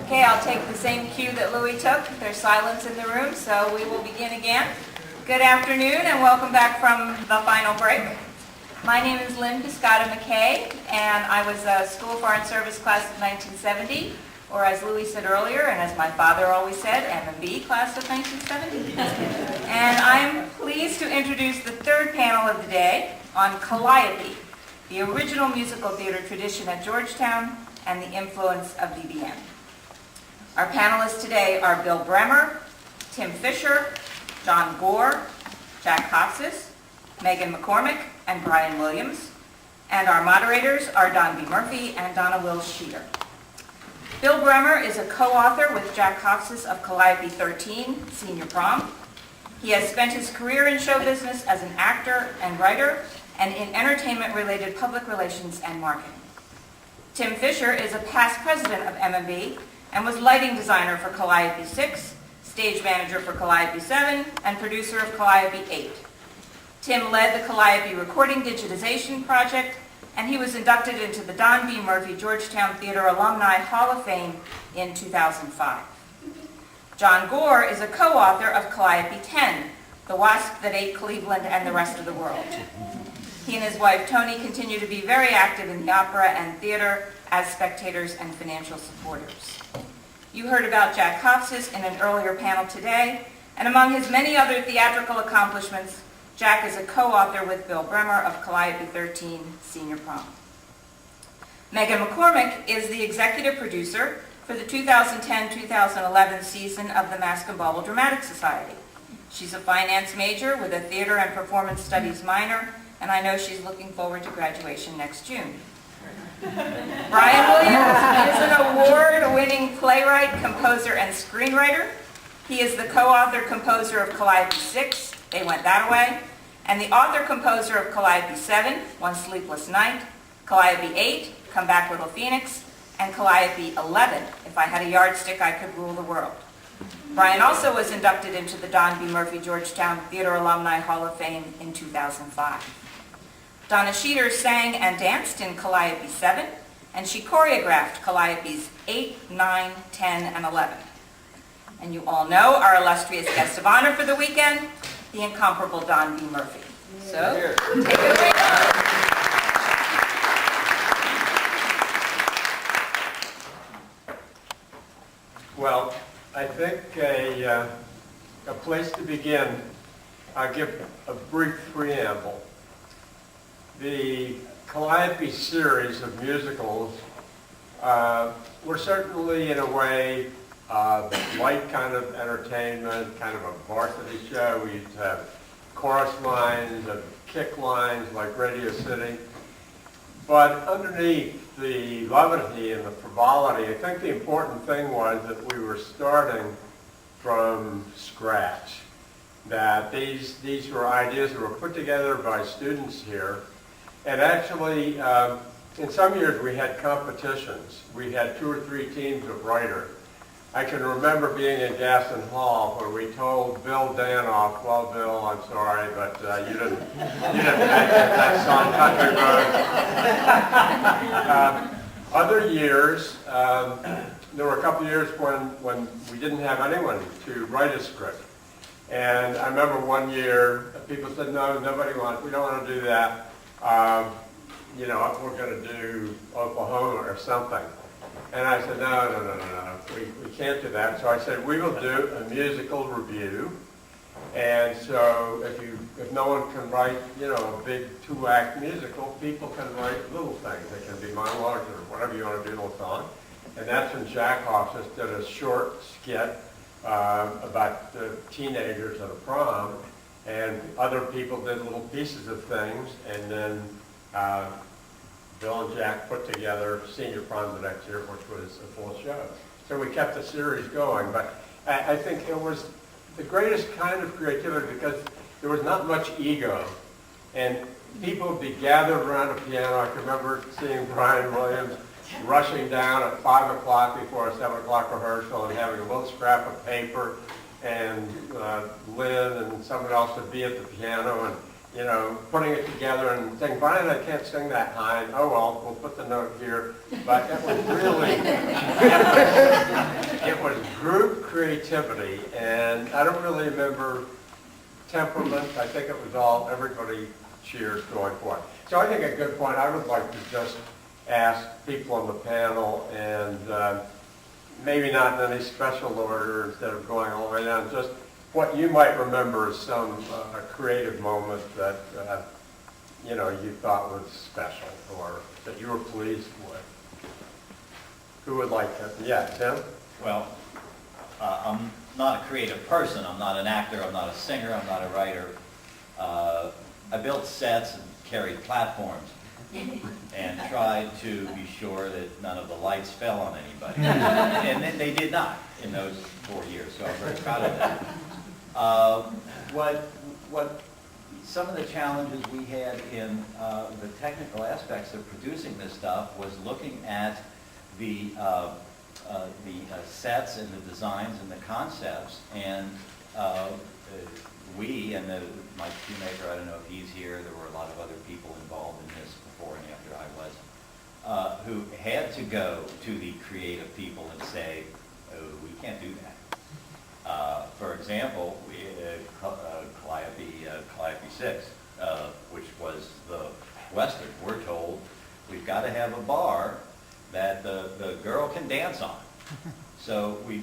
Okay, I'll take the same cue that Louis took. There's silence in the room, so we will begin again. Good afternoon and welcome back from the final break. My name is Lynne McKay, and I was a School of Foreign Service class of 1970, or as Louis said earlier, and as my father always said, M&B class of 1970. And I'm pleased to introduce the third panel of the day on Calliope, the original musical theater tradition at Georgetown and the influence of DBM. Our panelists today are Bill Bremer, Tim Fischer, John Gore, Jack Hofsiss, Meghan McCormick, and Bryan Williams. And our moderators are Donn B and Donna Scheeder. Bill Bremer is a co-author with Jack Hofsiss of Calliope 13, Senior Prom. He has spent his career in show business as an actor and writer and in entertainment-related public relations and marketing. Tim Fischer is a past president of M&B and was lighting designer for Calliope 6, stage manager for Calliope 7, and producer of Calliope 8. Tim led the Calliope recording digitization project, and he was inducted into the Donn B. Georgetown Theatre Alumni Hall of Fame in 2005. John Gore is a co-author of Calliope 10, The Wasp That Ate Cleveland and the Rest of the World. He and his wife Toni continue to be very active in the opera and theater as spectators and financial supporters. You heard about Jack Hofsiss in an earlier panel today, and among his many other theatrical accomplishments, Jack is a co-author with Bill Bremer of Calliope 13, Senior Prom. Meghan McCormick is the executive producer for the 2010-2011 season of the Mask and Bauble Dramatic Society. She's a finance major with a theater and performance studies minor, and I know she's looking forward to graduation next June. Bryan Williams is an award-winning playwright, composer, and screenwriter. He is the co-author-composer of Calliope 6, They Went That Away, and the author-composer of Calliope 7, One Sleepless Night, Calliope 8, Come Back Little Phoenix, and Calliope 11, If I Had a Yardstick, I Could Rule the World. Bryan also was inducted into the Donn B. Georgetown Theatre Alumni Hall of Fame in 2005. Donna Scheeder sang and danced in Calliope 7, and she choreographed Calliopes 8, 9, 10, and 11. And you all know our illustrious guest of honor for the weekend, the incomparable Donn B. So, take it away, Don. Well, I think a place to begin, I'll give a brief preamble. The Calliope series of musicals were certainly, in a way, light kind of entertainment, kind of a varsity show. We used to have chorus lines and kick lines like Radio City. But underneath the levity and the frivolity, I think the important thing was that we were starting from scratch. That these were ideas that were put together by students here. And actually, in some years we had competitions. We had 2 or 3 teams of writers. I can remember being in Gaston Hall where we told Bill Danoff, well, Bill, I'm sorry, but you didn't mention that song, Country Road. Other years, there were a couple of years when we didn't have anyone to write a script. And I remember one year, people said, no, we don't want to do that. We're going to do Oklahoma or something. And I said, no, we can't do that. So I said, we will do a musical review. And so if no one can write, a big 2-act musical, people can write little things. They can be monologues or whatever you want to do with song. And that's when Jack Hofsiss did a short skit about the teenagers at a prom. And other people did little pieces of things, and then Bill and Jack put together Senior Prom the next year, which was a full show. So we kept the series going, but I think it was the greatest kind of creativity because there was not much ego, and people would be gathered around a piano. I can remember seeing Bryan Williams rushing down at 5 o'clock before a 7 o'clock rehearsal and having a little scrap of paper, and Lynn and someone else would be at the piano, you know, putting it together and saying, Brian, I can't sing that high. Oh, well, we'll put the note here. But it was really, it was group creativity. And I don't really remember temperament. I think it was all, everybody cheers going for it. So I think a good point, I would like to just ask people on the panel, and maybe not in any special order instead of going all the way down, just what you might remember as some a creative moment that you know, you thought was special or that you were pleased with. Who would like to? Yeah, Tim? Well, I'm not a creative person. I'm not an actor. I'm not a singer. I'm not a writer. I built sets and carried platforms and tried to be sure that none of the lights fell on anybody. And they did not in those 4 years, so I'm very proud of that. What some of the challenges we had in the technical aspects of producing this stuff was looking at the sets and the designs and the concepts, and we and my shoemaker, I don't know if he's here, there were a lot of other people involved in this before and after I was, who had to go to the creative people and say, oh, we can't do that. For example, Calliope 6, which was the Western, we're told we've got to have a bar that the girl can dance on. So we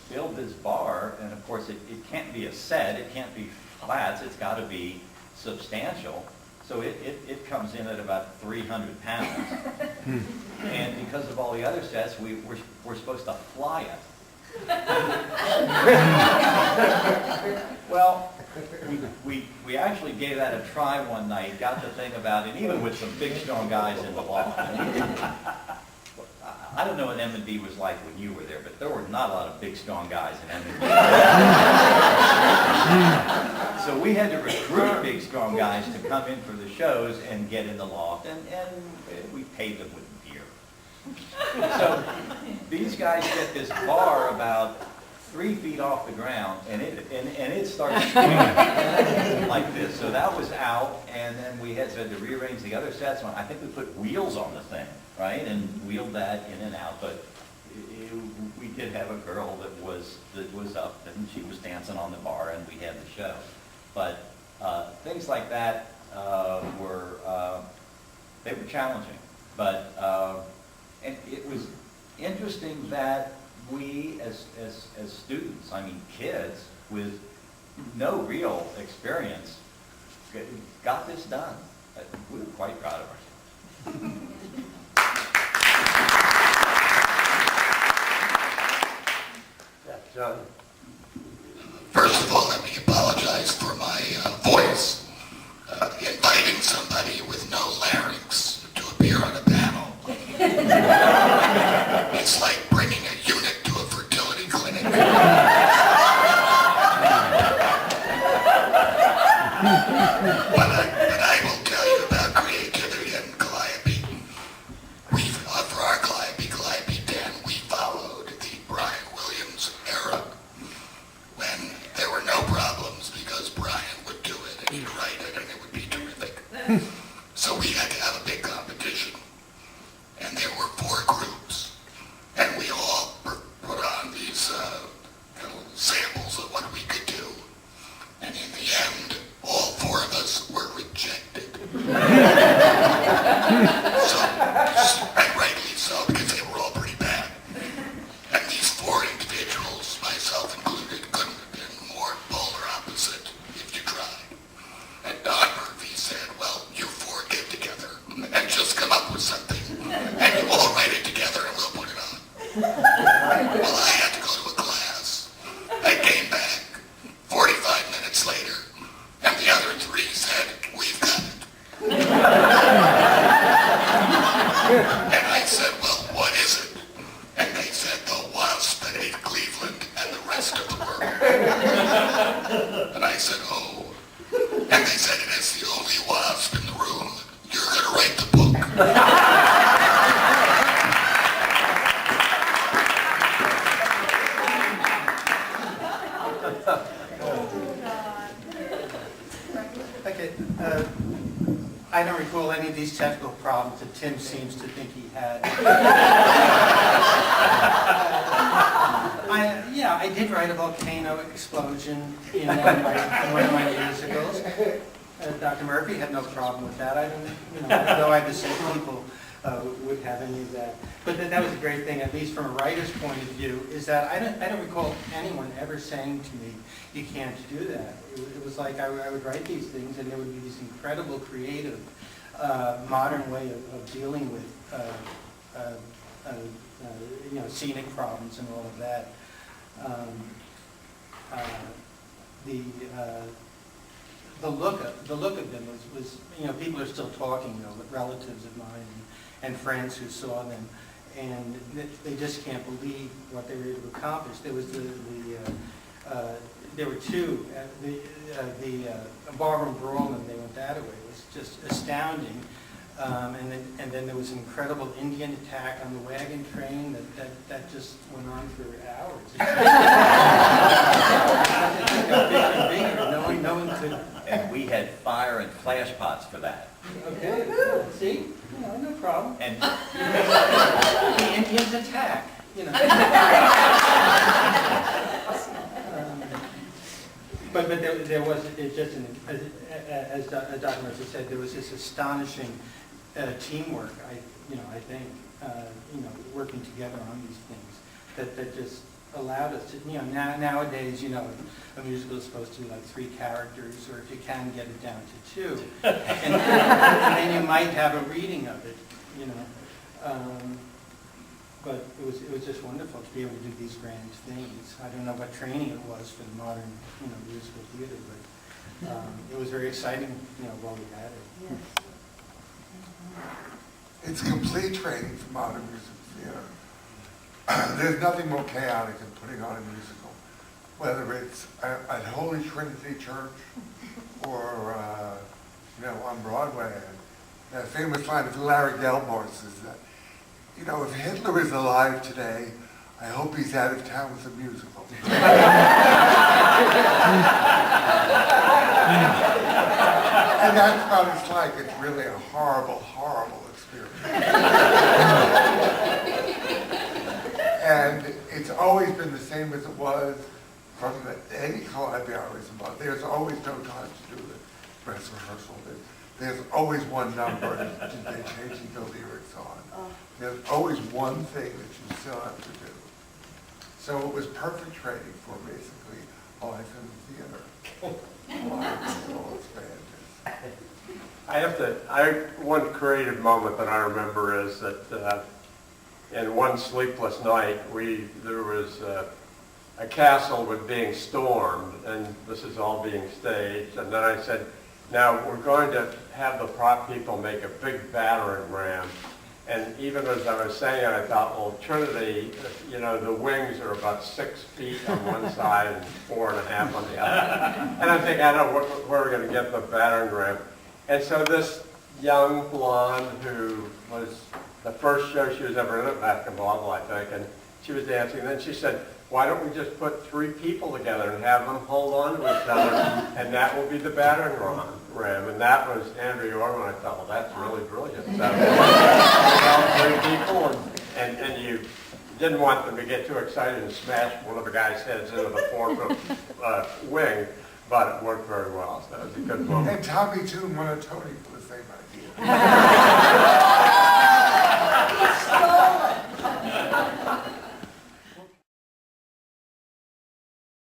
build this bar, and of course it can't be a set, it can't be flats, it's got to be substantial. So it comes in at about 300 pounds. And because of all the other sets, we're supposed to fly it. Well, we actually gave that a try one night, got the thing about it, even with some big, strong guys in the loft. I don't know what M&D was like when you were there, but there were not a lot of big, strong guys in M&D. So we had to recruit big, strong guys to come in for the shows and get in the loft, and we paid them with beer. So these guys get this bar about 3 feet off the ground, and it starts swinging like this. So that was out, and then we had to rearrange the other sets. I think we put wheels on the thing, right, and wheeled that in and out. But we did have a girl that was up, and she was dancing on the bar, and we had the show. But things like that were challenging. But and it was interesting that we, as students, I mean kids with no real experience, got this done. We were quite proud of ourselves. Yeah, John. First of all, let me apologize for my voice. Inviting somebody with no larynx to appear on a panel. It's like bringing a eunuch to a fertility clinic. But I will tell you about creativity and Calliope. For our Calliope 10, we followed the Bryan Williams era when there were no problems because Bryan would do it and he'd write it and it would be terrific. So we had to have a big competition. And there were 4 groups. And we all put on these samples of what we could do. And in the end, all 4 of us were rejected. And rightly so, because they were all pretty bad. And these 4 individuals, myself included, couldn't have been more polar opposite if you tried. And Donn said, well, you 4 get together and just come up with something. And you all write it together and we'll put it on. Well, I had to go to a class. I came back 45 minutes later, and the other 3 said, we've got it. And I said, well, what is it? And they said, the wasp that ate Cleveland and the rest of the world. And I said, oh. And they said, it is the only wasp in the room. You're going to write the book. Okay, these technical problems that Tim seems to think he had. I did write a volcano explosion in one of my musicals. Dr. Murphy had no problem with that. I don't know I just said people would have any of that. But that was a great thing, at least from a writer's point of view, is that I don't recall anyone ever saying to me, you can't do that. It was like I would write these things and there would be this incredible creative modern way of dealing with scenic problems and all of that. The look of them was people are still talking, relatives of mine and friends who saw them, and they just can't believe what they were able to accomplish. There was there were two, the barroom brawl, and they went that way. It was just astounding. And then there was an incredible Indian attack on the wagon train that just went on for hours. It got bigger and bigger. No one could. And we had fire and flash pots for that. Okay, see, no problem. And The Indians attack. But there was just as Dr. Murphy said, there was this astonishing teamwork. I think working together on these things that just allowed us to nowadays a musical is supposed to be like 3 characters, or if you can get it down to 2, and then you might have a reading of it. But it was just wonderful to be able to do these grand things. I don't know what training it was for the modern musical theater, but it was very exciting while we had it. It's complete training for modern musical theater. There's nothing more chaotic than putting on a musical, whether it's at Holy Trinity Church or on Broadway. And the famous line of Larry Delmor's is that, if Hitler is alive today, I hope he's out of town with a musical. And that's what it's like. It's really a horrible, horrible experience. And it's always been the same as it was from any Calliope I was involved. There's always no time to do the dress rehearsal. There's always one number that they change the lyrics on. There's always one thing that you still have to do. So it was perfect training for basically life in the theater. One creative moment that I remember is that in one sleepless night, there was a castle was being stormed, and this is all being staged, and then I said, now we're going to have the prop people make a big battering ram. And even as I was saying it, I thought, well, Trinity, the wings are about 6 feet on one side and 4.5 on the other. And I'm thinking, I don't know where we're going to get the battering ram. And so this young blonde who was the first show she was ever in at basketball, I think, and she was dancing. And then she said, why don't we just put 3 people together and have them hold on to each other, and that will be the battering ram. And that was Andrew Orman. I thought, well, that's really brilliant. So 3 people, and you didn't want them to get too excited and smash one of the guys' heads into the fourth wing, but it worked very well. So it was a good moment. And Tommy Toon won a Tony for the same idea.